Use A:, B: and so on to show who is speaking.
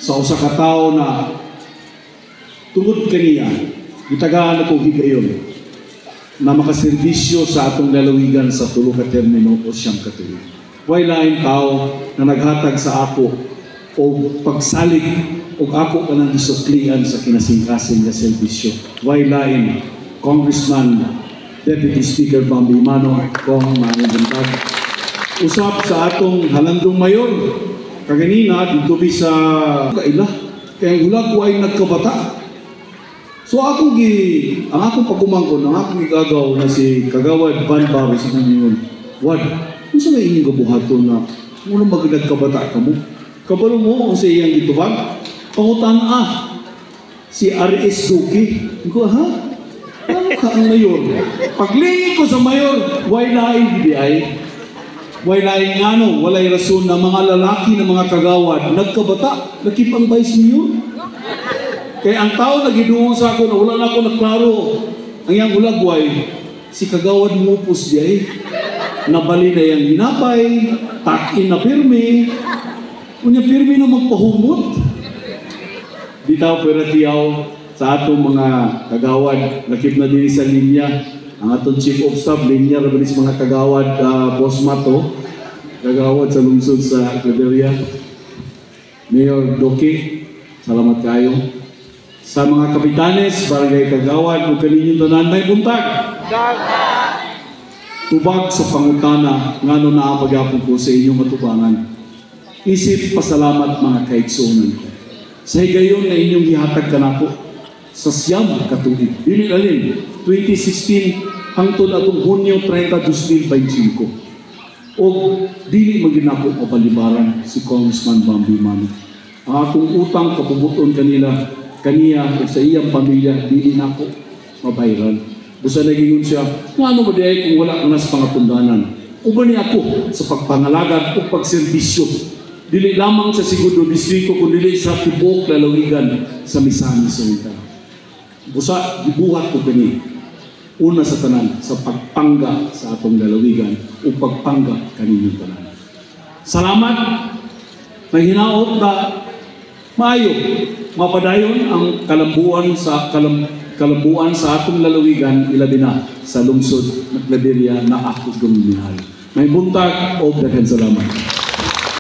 A: sa usa ka tawo na tungod kaniya gitagaan ako higayon na makaserbisyo sa atong lalawigan sa tulo ka termino o siyang ka tuig. Way lain tao na naghatag sa ako o pagsalig o ako ka nang isuklian sa kinasingkasing na serbisyo. Way lain Congressman Deputy Speaker Bambi Mano kong maayong usap sa atong halandong mayor kaganina dito sa kaila kaya hulag ko ay nagkabata. So ang akong pagkumangkon, ang akong igagaw na si Kagawad Van Barry sa kanyon, Wad, kung sa may inyong kabuhato na muna magkabata ka mo? Kabalo mo ang sa iyang itubag? Pangutan si R.S. Duki. Ko, ha? Ano ka ang mayor? Paglingi ko sa mayor, wala walay rason na mga lalaki na mga kagawad nagkabata, nakipang vice mayor. Kaya ang tao nagidungo sa ako na wala na ako naklaro. Ang iyang ulagway, si Kagawad Mupos diay, nabali na yung ginapay, takin na pirmi, kunya pirmi na magpahumot. Di tao pwera tiyaw sa atong mga kagawad, nakip na din sa linya, ang atong Chief of Staff, linya, rabanis mga kagawad, Boss Mato, kagawad sa lungsod sa Claveria, Mayor Doki, salamat kayo. Sa mga kapitanes, barangay kagawad, kung kaninyong tanan may buntag. Tubag sa pangutana, ngano naapagapon ko sa inyong matubangan. Isip pasalamat mga kaigsunan. Sa higayon na inyong gihatag kanako sa siyam katuig. Dili alin, 2016 hangtod atong Hunyo 30, 2025. O dili maginako o palibaran si Congressman Bambi Mano. Ang akong utang kapubuton kaniya o sa iyang pamilya, dili na ako mabayran. Busa nagingon siya, ano ba diay kung wala ka na sa pangapundanan? Uba niya ako sa pagpangalagad o pagserbisyo. Dili lamang sa Segundo Distrito, kundi sa tibok lalawigan sa Misamis Oriental. Busa, gibuhat ko kani. Una sa tanan, sa pagpangga sa atong lalawigan o pagpangga kaninyong tanan. Salamat, may hinaot na maayo, mapadayon ang kalambuan sa atong lalawigan ilabi na sa lungsod ng Claveria na ako guminahal. May buntag o daghang salamat.